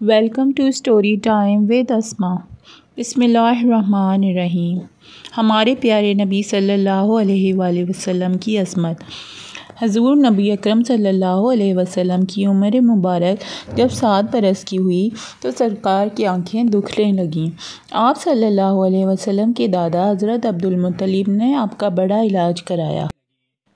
Welcome to story time with Asma. بسم اللہ الرحمن الرحیم۔ ہمارے پیارے نبی صلی اللہ علیہ وآلہ وسلم کی عظمت۔ حضور نبی اکرم صلی اللہ علیہ وسلم کی عمر مبارک جب 7 برس کی ہوئی تو سرکار کی آنکھیں دکھنے لگیں۔ آپ صلی اللہ علیہ وسلم کے دادا حضرت عبدالمطلب نے آپ کا بڑا علاج کرایا،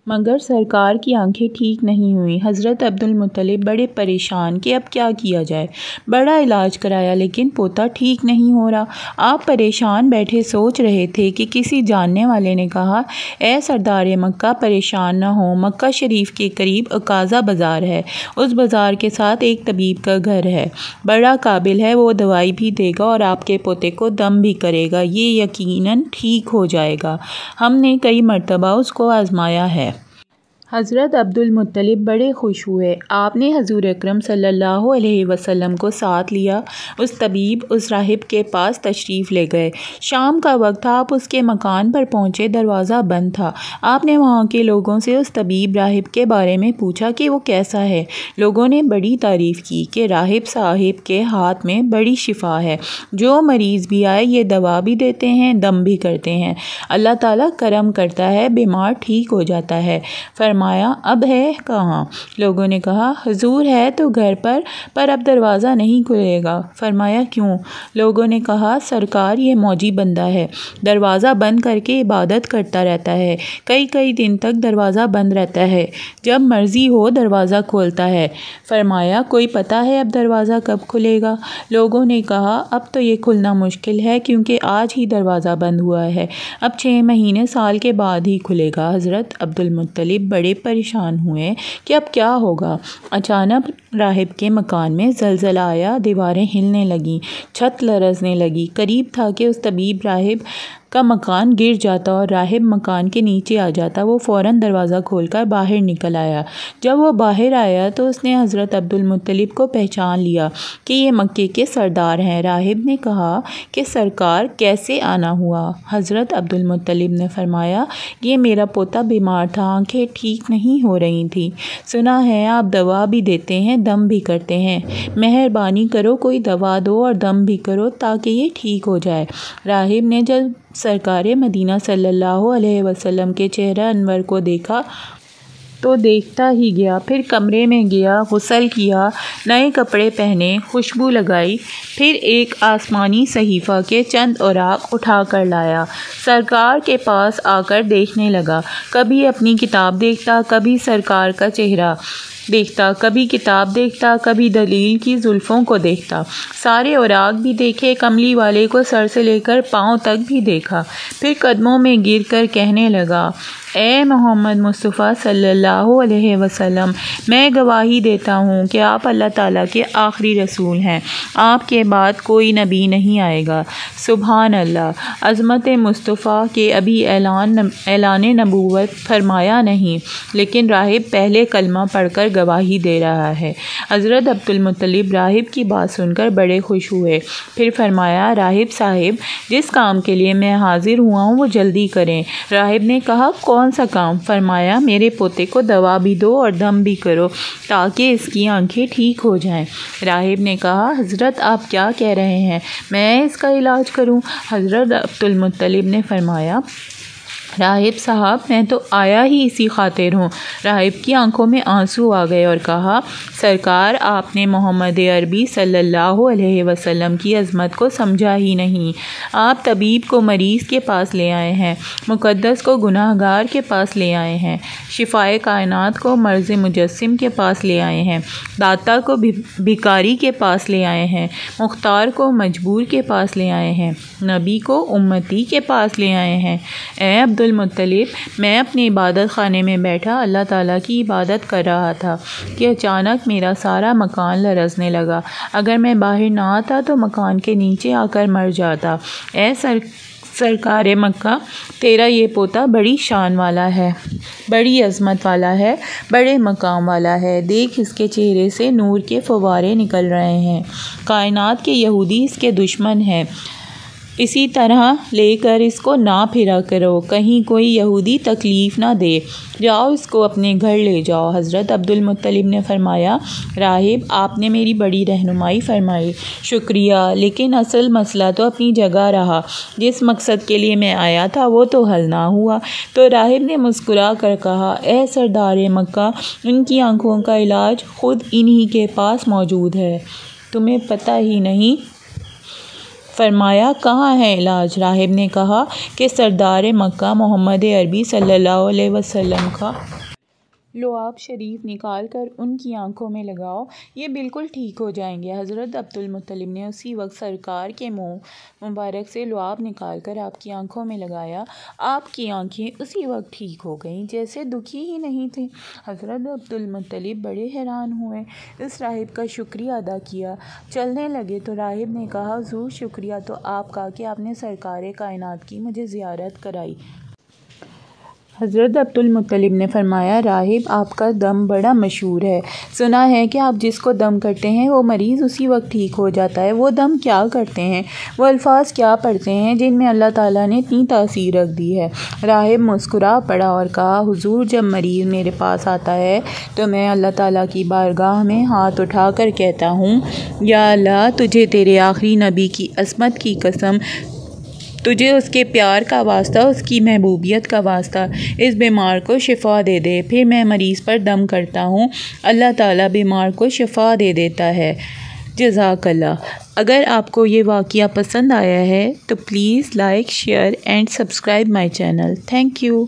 مگر سرکار کی آنکھیں ٹھیک نہیں ہوئیں۔ حضرت عبدالمطلب بڑے پریشان کہ اب کیا کیا جائے۔ بڑا علاج کرایا لیکن پوتا ٹھیک نہیں ہو رہا۔ آپ پریشان بیٹھے سوچ رہے تھے کہ کسی جاننے والے نے کہا، اے سردار مکہ پریشان نہ ہو، مکہ شریف کے قریب عکاظہ بازار ہے، اس بازار کے ساتھ ایک طبیب کا گھر ہے، بڑا قابل ہے، وہ دوائی بھی دے گا اور آپ کے پوتے کو دم بھی کرے گا، یہ یقیناً ٹھیک ہو جائے گا۔ ہم نے کئی مرتبہ اس کو آزمایا ہے۔ حضرت عبدالمطلب بڑے خوش ہوئے۔ آپ نے حضور اکرم صلی اللہ علیہ وسلم کو ساتھ لیا۔ اس طبیب، اس راہب کے پاس تشریف لے گئے۔ شام کا وقت تھا، آپ اس کے مکان پر پہنچے، دروازہ بند تھا۔ آپ نے وہاں کے لوگوں سے اس طبیب راہب کے بارے میں پوچھا کہ وہ کیسا ہے۔ لوگوں نے بڑی تعریف کی کہ راہب صاحب کے ہاتھ میں بڑی شفا ہے، جو مریض بھی آئے یہ دوا بھی دیتے ہیں، دم بھی کرتے ہیں، اللہ تعالیٰ کرم کرتا ہے، بیمار ٹھیک ہو جاتا ہے۔ فرمایا، اب ہے کہاں؟ لوگوں نے کہا، حضور ہے تو گھر پر اب دروازہ نہیں کھلے گا۔ فرمایا، کیوں؟ لوگوں نے کہا، سرکار یہ موجی بندہ ہے، دروازہ بند کر کے عبادت کرتا رہتا ہے، کئی دن تک دروازہ بند رہتا ہے، جب مرضی ہو دروازہ کھولتا ہے۔ فرمایا، کوئی پتہ ہے اب دروازہ کب کھلے گا؟ لوگوں نے کہا، اب تو یہ کھلنا مشکل ہے کیونکہ آج ہی دروازہ بند ہوا ہے، اب 6 مہینے سال کے بعد ہی کھلے گا۔ حضرت عبدالمطلب بڑے پریشان ہوئے کہ اب کیا ہوگا۔ اچانک راہب کے مکان میں زلزلہ آیا، دیواریں ہلنے لگیں، چھت لرزنے لگی۔ قریب تھا کہ اس طبیب راہب کا مکان گر جاتا اور راہب مکان کے نیچے آ جاتا۔ وہ فوراً دروازہ کھول کر باہر نکل آیا۔ جب وہ باہر آیا تو اس نے حضرت عبدالمطلب کو پہچان لیا کہ یہ مکے کے سردار ہیں۔ راہب نے کہا کہ سرکار کیسے آنا ہوا؟ حضرت عبدالمطلب نے فرمایا، یہ میرا پوتا بیمار تھا، آنکھیں ٹھیک نہیں ہو رہی تھیں، سنا ہے آپ دوا بھی دیتے ہیں، دم بھی کرتے ہیں، مہربانی کرو کوئی دوا دو اور دم بھی کرو تاکہ یہ ٹھیک ہو جائے۔ راہب نے جب سرکار مدینہ صلی اللہ علیہ وسلم کے چہرہ انور کو دیکھا تو دیکھتا ہی گیا، پھر کمرے میں گیا، غسل کیا، نئے کپڑے پہنے، خوشبو لگائی، پھر ایک آسمانی صحیفہ کے چند اوراق اٹھا کر لایا، سرکار کے پاس آ کر دیکھنے لگا۔ کبھی اپنی کتاب دیکھتا، کبھی سرکار کا چہرہ دیکھتا، کبھی کتاب دیکھتا، کبھی دلیل کی زلفوں کو دیکھتا، سارے اوراق بھی دیکھے، کملی والے کو سر سے لے کر پاؤں تک بھی دیکھا، پھر قدموں میں گر کر کہنے لگا، اے محمد مصطفیٰ صلی اللہ علیہ وسلم، میں گواہی دیتا ہوں کہ آپ اللہ تعالیٰ کے آخری رسول ہیں، آپ کے بعد کوئی نبی نہیں آئے گا۔ سبحان اللہ! عظمت مصطفیٰ کے ابھی اعلان نبوت فرمایا نہیں، لیکن راہب پہلے کلمہ پڑھ کر گواہی دے رہا ہے۔ حضرت عبدالمطلب راہب کی بات سن کر بڑے خوش ہوئے، پھر فرمایا، راہب صاحب، جس کام کے لیے میں حاضر ہوا ہوں وہ جلدی کریں۔ راہب نے کہا، کون سا کام؟ فرمایا، میرے پوتے کو دوا بھی دو اور دم بھی کرو تاکہ اس کی آنکھیں ٹھیک ہو جائیں۔ راہب نے کہا، حضرت آپ کیا کہہ رہے ہیں، میں اس کا علاج کروں؟ حضرت عبدالمطلب نے فرمایا، راہب صاحب، میں تو آیا ہی اسی خاطر ہوں۔ راہب کی آنکھوں میں آنسو آ گئے اور کہا، سرکار آپ نے محمد عربی صلی اللہ علیہ وسلم کی عظمت کو سمجھا ہی نہیں۔ آپ طبیب کو مریض کے پاس لے آئے ہیں، مقدس کو گناہ گار کے پاس لے آئے ہیں، شفائے کائنات کو مرض مجسم کے پاس لے آئے ہیں، داتا کو بھکاری کے پاس لے آئے ہیں، مختار کو مجبور کے پاس لے آئے ہیں، نبی کو امتی کے پاس لے آئے ہیں۔ اے عبدالمطلب، میں اپنے عبادت خانے میں بیٹھا اللہ تعالیٰ کی عبادت کر رہا تھا کہ اچانک میرا سارا مکان لرزنے لگا، اگر میں باہر نہ آتا تو مکان کے نیچے آ کر مر جاتا۔ اے سرکار مکہ، تیرا یہ پوتا بڑی شان والا ہے، بڑی عظمت والا ہے، بڑے مقام والا ہے، دیکھ اس کے چہرے سے نور کے فوارے نکل رہے ہیں، کائنات کے یہودی اس کے دشمن ہیں، اسی طرح لے کر اس کو نہ پھرا کرو، کہیں کوئی یہودی تکلیف نہ دے، جاؤ اس کو اپنے گھر لے جاؤ۔ حضرت عبدالمطلب نے فرمایا، راہب آپ نے میری بڑی رہنمائی فرمائی، شکریہ، لیکن اصل مسئلہ تو اپنی جگہ رہا، جس مقصد کے لیے میں آیا تھا وہ تو حل نہ ہوا۔ تو راہب نے مسکرا کر کہا، اے سردار مکہ، ان کی آنکھوں کا علاج خود انہی کے پاس موجود ہے، تمہیں پتہ ہی نہیں؟ فرمایا، کہاں ہے علاج؟ راہب نے کہا کہ سردار مکہ محمد عربی صلی اللہ علیہ وسلم کا لعاب شریف نکال کر ان کی آنکھوں میں لگاؤ، یہ بالکل ٹھیک ہو جائیں گے۔ حضرت عبدالمطلب نے اسی وقت سرکار کے منہ مبارک سے لعاب نکال کر آپ کی آنکھوں میں لگایا، آپ کی آنکھیں اسی وقت ٹھیک ہو گئیں جیسے دکھی ہی نہیں تھیں۔ حضرت عبدالمطلب بڑے حیران ہوئے، اس راہب کا شکریہ ادا کیا، چلنے لگے تو راہب نے کہا، حضور شکریہ تو آپ کا کہ آپ نے سرکار کائنات کی مجھے زیارت کرائی۔ حضرت عبدالمطلب نے فرمایا، راہب آپ کا دم بڑا مشہور ہے، سنا ہے کہ آپ جس کو دم کرتے ہیں وہ مریض اسی وقت ٹھیک ہو جاتا ہے، وہ دم کیا کرتے ہیں، وہ الفاظ کیا پڑھتے ہیں جن میں اللہ تعالیٰ نے اتنی تاثیر رکھ دی ہے؟ راہب مسکرا پڑا اور کہا، حضور جب مریض میرے پاس آتا ہے تو میں اللہ تعالیٰ کی بارگاہ میں ہاتھ اٹھا کر کہتا ہوں، یا اللہ، تجھے تیرے آخری نبی کی عصمت کی قسم، تجھے اس کے پیار کا واسطہ، اس کی محبوبیت کا واسطہ، اس بیمار کو شفا دے دے۔ پھر میں مریض پر دم کرتا ہوں، اللہ تعالیٰ بیمار کو شفا دے دیتا ہے۔ جزاک اللہ۔ اگر آپ کو یہ واقعہ پسند آیا ہے تو please like, share and subscribe my channel. Thank you.